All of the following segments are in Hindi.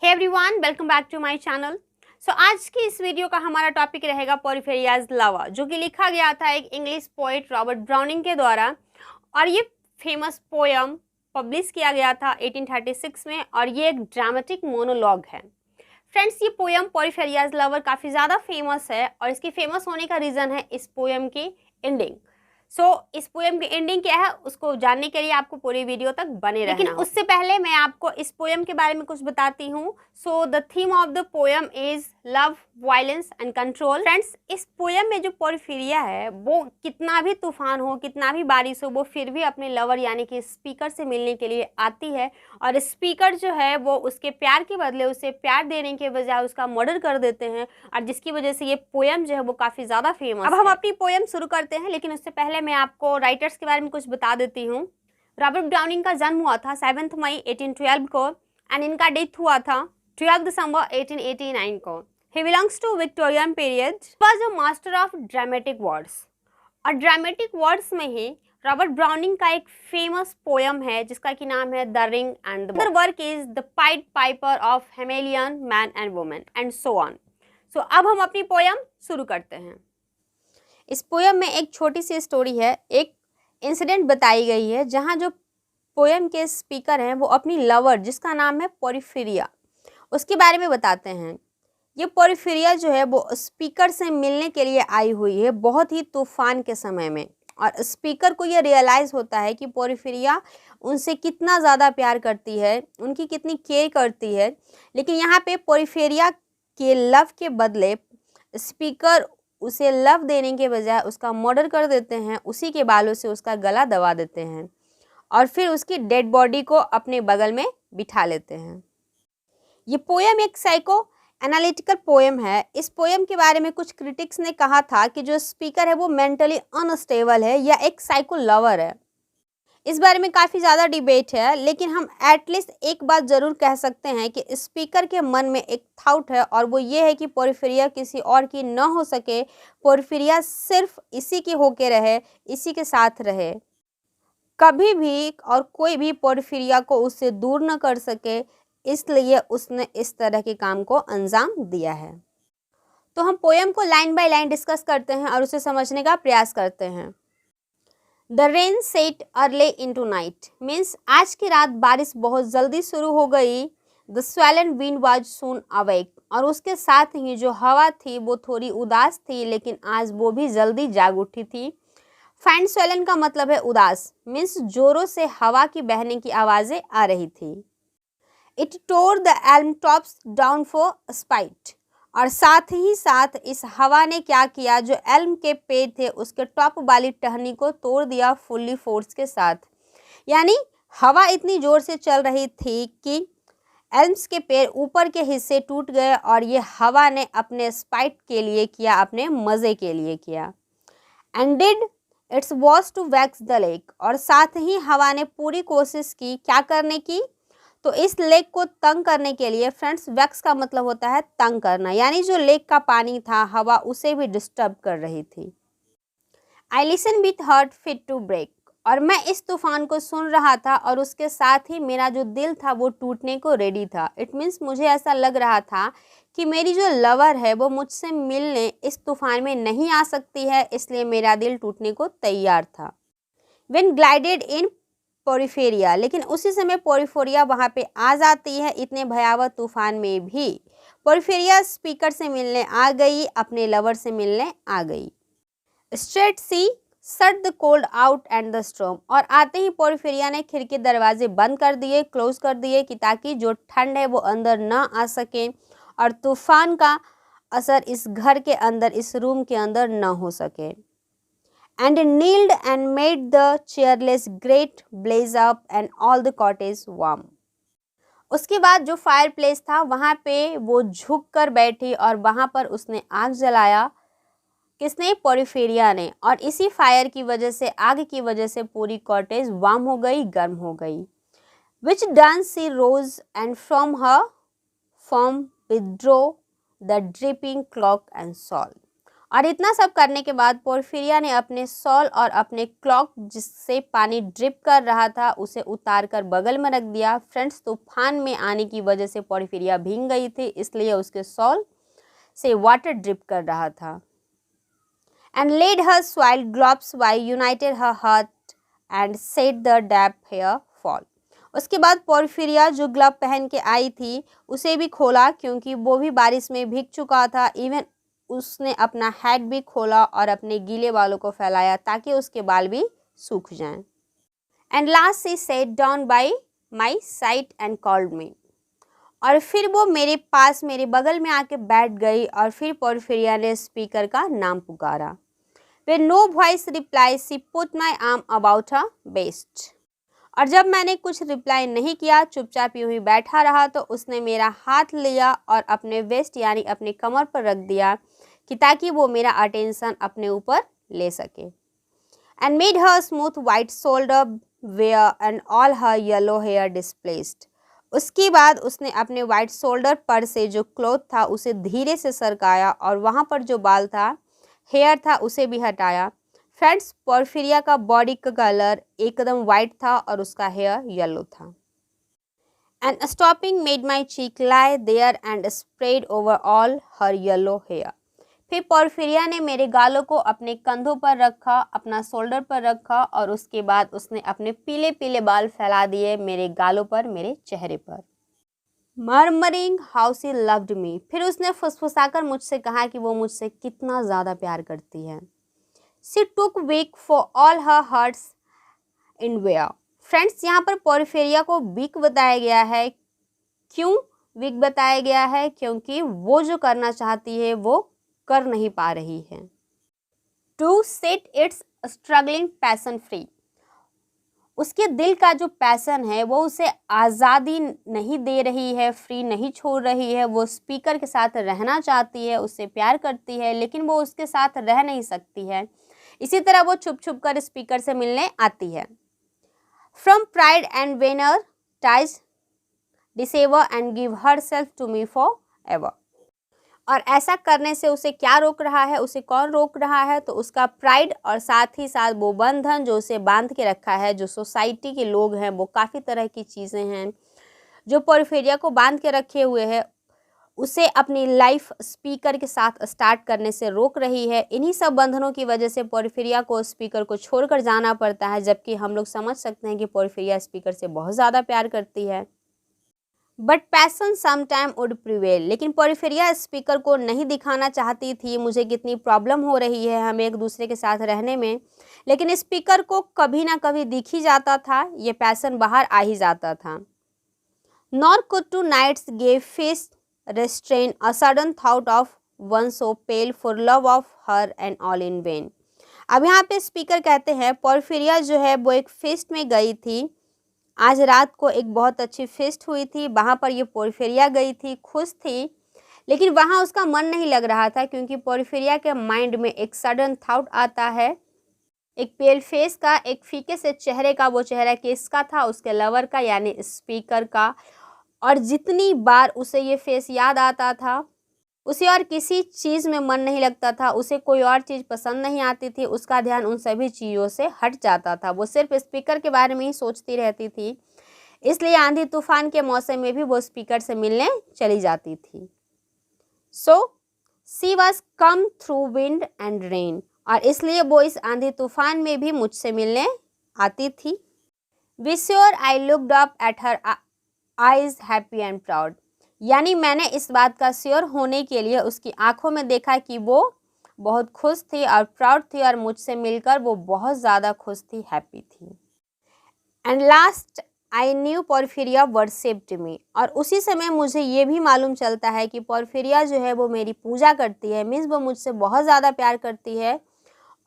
Hey everyone, welcome back to my channel. आज की इस वीडियो का हमारा टॉपिक रहेगा पोरिफेरियाज लावा, जो कि लिखा गया था एक इंग्लिश पोएट रॉबर्ट ब्राउनिंग के द्वारा। और ये फेमस पोयम पब्लिश किया गया था 1836 में, और ये एक ड्रामेटिक मोनोलॉग है। फ्रेंड्स, ये पोयम पोरिफेरियाज लावर काफ़ी ज़्यादा फेमस है, और इसकी फेमस होने का रीज़न है इस पोयम की एंडिंग। इस पोयम की एंडिंग क्या है उसको जानने के लिए आपको पूरी वीडियो तक बने रहना। लेकिन उससे पहले मैं आपको इस पोयम के बारे में कुछ बताती हूँ। The theme of the poem is love, violence and control. Friends, इस पोयम में जो पोरिफेरिया है वो कितना भी तूफान हो, कितना भी बारिश हो, वो फिर भी अपने लवर यानी कि स्पीकर से मिलने के लिए आती है। और स्पीकर जो है वो उसके प्यार के बदले उसे प्यार देने के बजाय उसका मर्डर कर देते हैं, और जिसकी वजह से ये पोयम जो है वो काफ़ी ज़्यादा फेमस है। अब हम अपनी पोयम शुरू करते हैं, लेकिन उससे पहले मैं आपको राइटर्स के बारे में कुछ बता देती हूँ। रॉबर्ट ब्राउनिंग का जन्म हुआ था 7 मई 1812 को, एंड इनका डेथ हुआ था 12 दिसंबर 1889 को। He belongs to Victorian period. Was a master of dramatic words, और ड्रामेटिक वर्ड्स में ही रॉबर्ट ब्राउनिंग का एक फेमस पोयम है जिसका की नाम है the ring and the work is the pied piper of Hamelin man and women and so on. अब हम अपनी पोयम शुरू करते हैं। इस पोयम में एक छोटी सी स्टोरी है, एक इंसिडेंट बताई गई है जहाँ जो पोयम के स्पीकर हैं वो अपनी लवर जिसका नाम है पोरिफेरिया, उसके बारे में बताते हैं। ये पोरिफेरिया जो है वो स्पीकर से मिलने के लिए आई हुई है बहुत ही तूफान के समय में, और स्पीकर को ये रियलाइज़ होता है कि पोरिफेरिया उनसे कितना ज़्यादा प्यार करती है, उनकी कितनी केयर करती है। लेकिन यहाँ पे पोरिफेरिया के लव के बदले स्पीकर उसे लव देने के बजाय उसका मर्डर कर देते हैं, उसी के बालों से उसका गला दबा देते हैं और फिर उसकी डेड बॉडी को अपने बगल में बिठा लेते हैं। ये पोयम एक साइको एनालिटिकल पोयम है। इस पोयम के बारे में कुछ क्रिटिक्स ने कहा था कि जो स्पीकर है वो मेंटली अनस्टेबल है या एक साइको लवर है। इस बारे में काफ़ी ज़्यादा डिबेट है, लेकिन हम एटलीस्ट एक बात ज़रूर कह सकते हैं कि स्पीकर के मन में एक थाउट है, और वो ये है कि पोरिफेरिया किसी और की न हो सके, पोरिफेरिया सिर्फ इसी की होके रहे, इसी के साथ रहे, कभी भी और कोई भी पोरिफेरिया को उससे दूर न कर सके, इसलिए उसने इस तरह के काम को अंजाम दिया है। तो हम पोयम को लाइन बाय लाइन डिस्कस करते हैं और उसे समझने का प्रयास करते हैं। The rain set early into night means आज की रात बारिश बहुत जल्दी शुरू हो गई। The swollen wind was soon awake, और उसके साथ ही जो हवा थी वो थोड़ी उदास थी, लेकिन आज वो भी जल्दी जाग उठी थी। फाइंड स्वेलन का मतलब है उदास, मीन्स जोरों से हवा की बहने की आवाज़ें आ रही थी। It tour the Elm tops down for spite, और साथ ही साथ इस हवा ने क्या किया, जो एल्म के पेड़ थे उसके टॉप वाली टहनी को तोड़ दिया फुल्ली फोर्स के साथ। यानी हवा इतनी जोर से चल रही थी कि एल्म्स के पेड़ ऊपर के हिस्से टूट गए, और ये हवा ने अपने स्पाइट के लिए किया, अपने मज़े के लिए किया। And did its was to vex the lake, और साथ ही हवा ने पूरी कोशिश की क्या करने की, तो इस लेक को तंग करने के लिए। फ्रेंड्स, वैक्स का मतलब होता है तंग करना, यानी जो लेक का पानी था हवा उसे भी डिस्टर्ब कर रही थी। I listen with heart fit to break, और मैं इस तूफान को सुन रहा था और उसके साथ ही मेरा जो दिल था वो टूटने को रेडी था। इट मीन्स मुझे ऐसा लग रहा था कि मेरी जो लवर है वो मुझसे मिलने इस तूफान में नहीं आ सकती है, इसलिए मेरा दिल टूटने को तैयार था। When glided in पोरिफेरिया, लेकिन उसी समय पोरिफेरिया वहाँ पे आ जाती है। इतने भयावह तूफान में भी पोरिफेरिया स्पीकर से मिलने आ गई, अपने लवर से मिलने आ गई। Straight she shut the cold out and the storm, और आते ही पोरिफेरिया ने खिड़की दरवाजे बंद कर दिए, क्लोज कर दिए, कि ताकि जो ठंड है वो अंदर ना आ सके और तूफान का असर इस घर के अंदर, इस रूम के अंदर ना हो सके। And kneeled and made the cheerless grate blaze up and all the cottage warm. उसके बाद जो फायर प्लेस था वहाँ पे वो झुक कर बैठी, और वहाँ पर उसने आग जलाया। किसने? पोरिफेरिया ने। और इसी फायर की वजह से, आग की वजह से पूरी कॉटेज वार्म हो गई, गर्म हो गई। Which done she rose and from her form withdraw the dripping cloak and shawl. और इतना सब करने के बाद पोर्फिरिया ने अपने शॉल और अपने क्लॉक जिससे पानी ड्रिप कर रहा था उसे उतार कर बगल में रख दिया। फ्रेंड्स, तूफान में आने की वजह से पोर्फिरिया भीग गई थी, इसलिए उसके शॉल से वाटर ड्रिप कर रहा था। And laid her soil gloves by united her heart and set the damp hair fall. उसके बाद पोर्फिरिया जो ग्लव पहन के आई थी उसे भी खोला, क्योंकि वो भी बारिश में भीग चुका था। इवन उसने अपना हेड भी खोला और अपने गीले बालों को फैलाया ताकि उसके बाल भी सूख जाएं। And last she said down by my side and called me. और फिर वो मेरे पास मेरे बगल में आके बैठ गई और फिर पोर्फिरिया ने स्पीकर का नाम पुकारा। When no voice replied, she put my arm about her waist. और जब मैंने कुछ रिप्लाई नहीं किया, चुपचाप यूं ही बैठा रहा, तो उसने मेरा हाथ लिया और अपने वेस्ट यानी अपने कमर पर रख दिया कि ताकि वो मेरा अटेंशन अपने ऊपर ले सके। And made her smooth white shoulder where and all her yellow hair displaced. उसके बाद उसने अपने वाइट शोल्डर पर से जो क्लॉथ था उसे धीरे से सरकाया और वहाँ पर जो बाल था, हेयर था, उसे भी हटाया। फ्रेंड्स, पोर्फिरिया का बॉडी का कलर एकदम वाइट था और उसका हेयर येलो था। And stopping made my cheek lie there and spread over all her yellow hair. फिर पोर्फिरिया ने मेरे गालों को अपने कंधों पर रखा, अपना शोल्डर पर रखा और उसके बाद उसने अपने पीले पीले बाल फैला दिए मेरे गालों पर, मेरे चेहरे पर। Murmuring how she loved me. फिर उसने फुसफुसाकर मुझसे कहा कि वो मुझसे कितना ज़्यादा प्यार करती है। She took weak for all her hearts in where. Friends, यहाँ पर पोर्फिरिया को वीक बताया गया है। क्यों वीक बताया गया है? क्योंकि वो जो करना चाहती है वो कर नहीं पा रही है। To set its struggling passion free. उसके दिल का जो पैसन है वो उसे आज़ादी नहीं दे रही है, फ्री नहीं छोड़ रही है। वो स्पीकर के साथ रहना चाहती है, उससे प्यार करती है, लेकिन वो उसके साथ रह नहीं सकती है। इसी तरह वो छुप छुप कर स्पीकर से मिलने आती है। From pride and vainer ties dissever and give herself to me forever. और ऐसा करने से उसे क्या रोक रहा है, उसे कौन रोक रहा है? तो उसका प्राइड और साथ ही साथ वो बंधन जो उसे बांध के रखा है, जो सोसाइटी के लोग हैं, वो काफ़ी तरह की चीज़ें हैं जो पोर्फिरिया को बांध के रखे हुए हैं, उसे अपनी लाइफ स्पीकर के साथ स्टार्ट करने से रोक रही है। इन्हीं सब बंधनों की वजह से पोर्फिरिया को स्पीकर को छोड़कर जाना पड़ता है, जबकि हम लोग समझ सकते हैं कि पोर्फिरिया स्पीकर से बहुत ज़्यादा प्यार करती है। But passion sometime would prevail. लेकिन पोर्फिरिया स्पीकर को नहीं दिखाना चाहती थी मुझे कितनी प्रॉब्लम हो रही है हमें एक दूसरे के साथ रहने में, लेकिन स्पीकर को कभी ना कभी दिख ही जाता था, ये पैसन बाहर आ ही जाता था। Nor could tonight's gave face restrain a sudden thought of one so pale for love of her and all in vain. अब यहाँ पे स्पीकर कहते हैं पोर्फिरिया जो है वो एक फेस्ट में गई थी। आज रात को एक बहुत अच्छी फेस्ट हुई थी, वहाँ पर ये पोर्फिरिया गई थी, खुश थी, लेकिन वहाँ उसका मन नहीं लग रहा था, क्योंकि पोर्फिरिया के माइंड में एक सडन थॉट आता है, एक पेल फेस का, एक फीके से चेहरे का। वो चेहरा किसका था? उसके लवर का, यानी स्पीकर का। और जितनी बार उसे ये फेस याद आता था, उसे और किसी चीज़ में मन नहीं लगता था, उसे कोई और चीज़ पसंद नहीं आती थी, उसका ध्यान उन सभी चीज़ों से हट जाता था, वो सिर्फ स्पीकर के बारे में ही सोचती रहती थी। इसलिए आंधी तूफान के मौसम में भी वो स्पीकर से मिलने चली जाती थी। So she was come through wind and rain. और इसलिए वो इस आंधी तूफान में भी मुझसे मिलने आती थी। Be sure I looked up at her eyes happy and proud. यानी मैंने इस बात का श्योर होने के लिए उसकी आंखों में देखा कि वो बहुत खुश थी और प्राउड थी, और मुझसे मिलकर वो बहुत ज़्यादा खुश थी, हैप्पी थी। And last I knew Porphyria worshipped me. और उसी समय मुझे ये भी मालूम चलता है कि पोर्फिरिया जो है वो मेरी पूजा करती है, मीन्स वो मुझसे बहुत ज़्यादा प्यार करती है,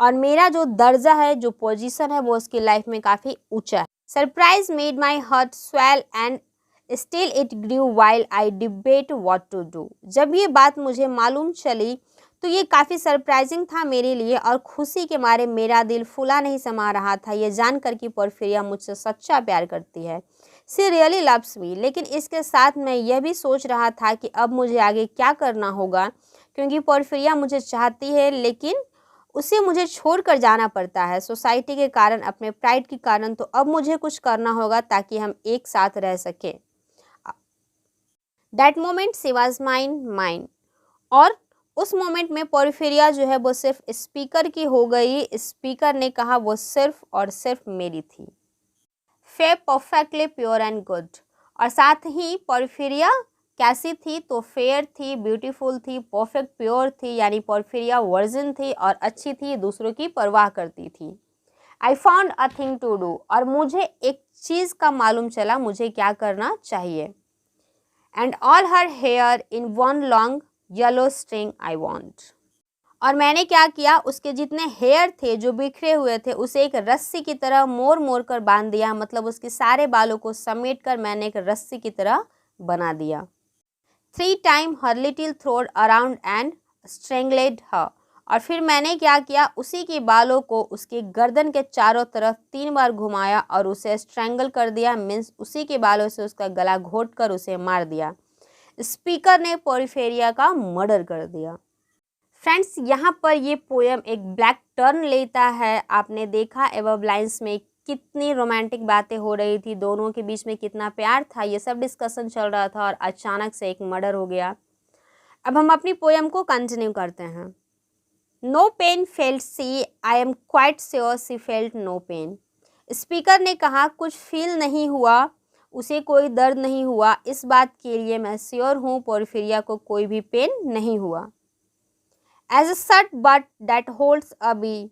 और मेरा जो दर्जा है, जो पोजीशन है, वो उसकी लाइफ में काफ़ी ऊंचा है। Surprise made my heart swell and still it grew while I debate what to do. जब ये बात मुझे मालूम चली तो ये काफ़ी सरप्राइजिंग था मेरे लिए, और खुशी के मारे मेरा दिल फूला नहीं समा रहा था ये जानकर कि पोर्फिरिया मुझसे सच्चा प्यार करती है। सी रियली लव्स मी। लेकिन इसके साथ मैं यह भी सोच रहा था कि अब मुझे आगे क्या करना होगा, क्योंकि पोर्फिरिया मुझे चाहती है लेकिन उसे मुझे छोड़कर जाना पड़ता है सोसाइटी के कारण, अपने प्राइड के कारण। तो अब मुझे कुछ करना होगा ताकि हम एक साथ रह सकें। That moment she was mine. और उस मोमेंट में पोर्फिरिया जो है वो सिर्फ स्पीकर की हो गई। स्पीकर ने कहा वो सिर्फ और सिर्फ मेरी थी। Fair perfectly pure and good. और साथ ही पोर्फिरिया कैसी थी, तो फेयर थी, ब्यूटीफुल थी, परफेक्ट प्योर थी, यानी पोर्फिरिया वर्जिन थी और अच्छी थी, दूसरों की परवाह करती थी। I found a thing to do. और मुझे एक चीज़ का मालूम चला, मुझे क्या करना चाहिए। And all her here in one long yellow string I want. और मैंने क्या किया, उसके जितने हेयर थे जो बिखरे हुए थे उसे एक रस्सी की तरह मोड़ मोड़ कर बांध दिया। मतलब उसके सारे बालों को समेट कर मैंने एक रस्सी की तरह बना दिया। 3 times her little throat around and strangled her। और फिर मैंने क्या किया, उसी के बालों को उसके गर्दन के चारों तरफ 3 बार घुमाया और उसे स्ट्रैंगल कर दिया। मीन्स उसी के बालों से उसका गला घोट कर उसे मार दिया। स्पीकर ने पोर्फिरिया का मर्डर कर दिया। फ्रेंड्स, यहाँ पर ये पोएम एक ब्लैक टर्न लेता है। आपने देखा एबव लाइन्स में कितनी रोमांटिक बातें हो रही थी, दोनों के बीच में कितना प्यार था, ये सब डिस्कशन चल रहा था और अचानक से एक मर्डर हो गया। अब हम अपनी पोएम को कंटिन्यू करते हैं। No pain felt she, I am quite sure she felt no pain. Speaker ने कहा कुछ फील नहीं हुआ, उसे कोई दर्द नहीं हुआ। इस बात के लिए मैं श्योर हूँ, पोर्फिरिया को कोई भी पेन नहीं हुआ। As a shut bud that holds a bee.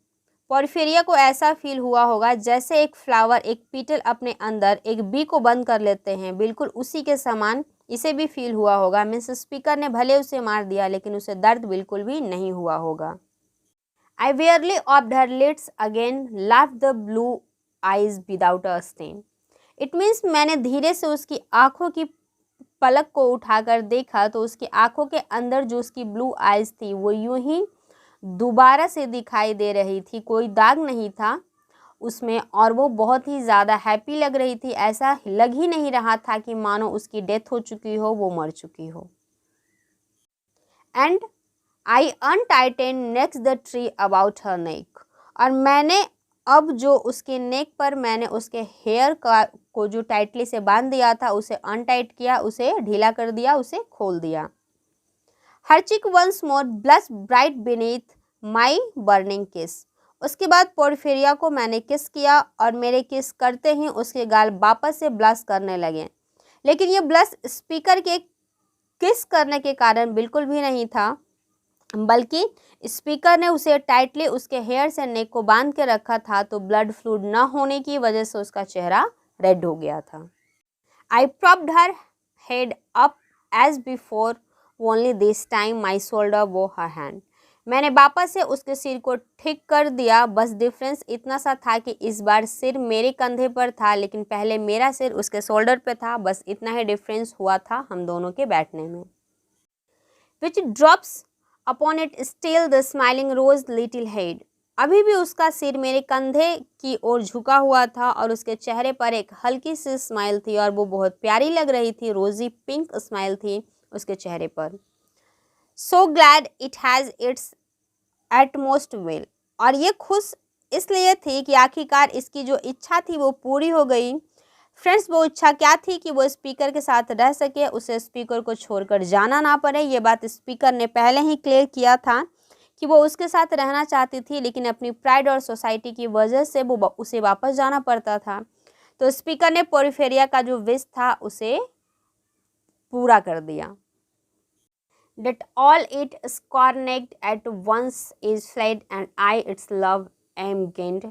Porphyria को ऐसा फील हुआ होगा जैसे एक फ्लावर एक पीटल अपने अंदर एक बी को बंद कर लेते हैं, बिल्कुल उसी के समान इसे भी फील हुआ होगा। मीन्स स्पीकर ने भले उसे मार दिया लेकिन उसे दर्द बिल्कुल भी नहीं हुआ होगा। I warily oped her lids again, laughed the blue eyes without a stain. It means मैंने धीरे से उसकी आंखों की पलक को उठाकर देखा तो उसकी आंखों के अंदर जो उसकी ब्लू आइज थी वो यूं ही दोबारा से दिखाई दे रही थी, कोई दाग नहीं था उसमें और वो बहुत ही ज़्यादा हैप्पी लग रही थी। ऐसा लग ही नहीं रहा था कि मानो उसकी डेथ हो चुकी हो, वो मर चुकी हो। And I untightened next the tress about her neck. और मैंने अब जो उसके नेक पर मैंने उसके हेयर को जो टाइटली से बांध दिया था उसे अनटाइट किया, उसे ढीला कर दिया, उसे खोल दिया। Her cheek once more blush bright beneath my burning kiss. उसके बाद पोर्फिरिया को मैंने किस किया और मेरे किस करते ही उसके गाल वापस से ब्लश करने लगे। लेकिन ये ब्लश स्पीकर के किस करने के कारण बिल्कुल भी नहीं था, बल्कि स्पीकर ने उसे टाइटली उसके हेयर से नेक को बांध के रखा था, तो ब्लड फ्लू न होने की वजह से उसका चेहरा रेड हो गया था। I propped her head up as before, only this time my shoulder वो हर हैंड। मैंने वापस से उसके सिर को ठीक कर दिया, बस डिफरेंस इतना सा था कि इस बार सिर मेरे कंधे पर था लेकिन पहले मेरा सिर उसके शोल्डर पे था। बस इतना ही डिफरेंस हुआ था हम दोनों के बैठने में। Which drops upon it still the smiling rose little head. अभी भी उसका सिर मेरे कंधे की ओर झुका हुआ था और उसके चेहरे पर एक हल्की सी स्माइल थी और वो बहुत प्यारी लग रही थी। रोजी पिंक स्माइल थी उसके चेहरे पर। So glad it has its utmost will. और ये खुश इसलिए थी कि आखिरकार इसकी जो इच्छा थी वो पूरी हो गई। फ्रेंड्स, वो इच्छा क्या थी कि वो स्पीकर के साथ रह सके, उसे स्पीकर को छोड़कर जाना ना पड़े। ये बात स्पीकर ने पहले ही क्लियर किया था कि वो उसके साथ रहना चाहती थी, लेकिन अपनी प्राइड और सोसाइटी की वजह से वो उसे वापस जाना पड़ता था। तो स्पीकर ने पोर्फिरिया का जो विश था उसे पूरा कर दिया। That all it scorned at once is fled and I its love am gained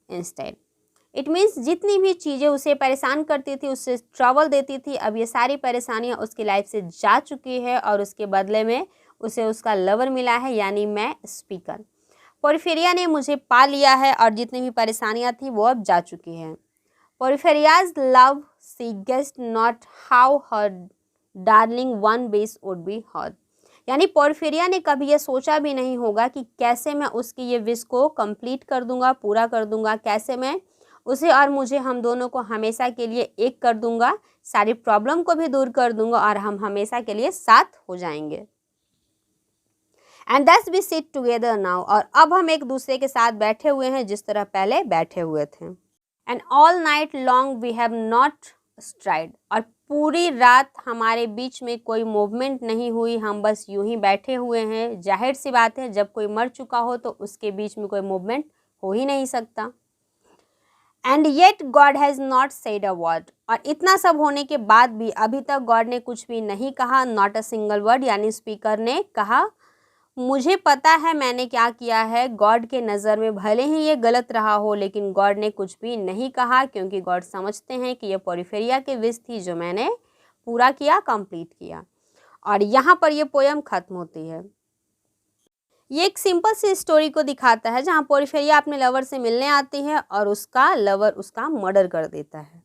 instead। It means जितनी भी चीज़ें उसे परेशान करती थी, उससे ट्रबल देती थी, अब ये सारी परेशानियाँ उसकी लाइफ से जा चुकी है और उसके बदले में उसे उसका लवर मिला है, यानी मैं स्पीकर। पोर्फिरिया ने मुझे पा लिया है और जितनी भी परेशानियाँ थी वो अब जा चुकी हैं। Porphyria's love she guessed not how her darling one wish would be heard. यानी पोर्फिरिया ने कभी ये सोचा भी नहीं होगा कि कैसे मैं उसकी ये विश को कंप्लीट कर दूंगा, पूरा कर दूंगा, कैसे मैं उसे और मुझे, हम दोनों को हमेशा के लिए एक कर दूंगा, सारी प्रॉब्लम को भी दूर कर दूंगा और हम हमेशा के लिए साथ हो जाएंगे। And thus we sit together now, और अब हम एक दूसरे के साथ बैठे हुए हैं जिस तरह पहले बैठे हुए थे। And all night long we have not stride, और पूरी रात हमारे बीच में कोई मूवमेंट नहीं हुई, हम बस यूं ही बैठे हुए हैं। जाहिर सी बात है, जब कोई मर चुका हो तो उसके बीच में कोई मूवमेंट हो ही नहीं सकता। And yet God has not said a word, और इतना सब होने के बाद भी अभी तक गॉड ने कुछ भी नहीं कहा। नॉट अ सिंगल वर्ड, यानी स्पीकर ने कहा मुझे पता है मैंने क्या किया है। गॉड के नज़र में भले ही ये गलत रहा हो, लेकिन गॉड ने कुछ भी नहीं कहा, क्योंकि गॉड समझते हैं कि ये पोरिफेरिया की विश थी जो मैंने पूरा किया, कंप्लीट किया। और यहाँ पर ये पोयम ख़त्म होती है। ये एक सिंपल सी स्टोरी को दिखाता है जहाँ पोरिफेरिया अपने लवर से मिलने आती है और उसका लवर उसका मर्डर कर देता है।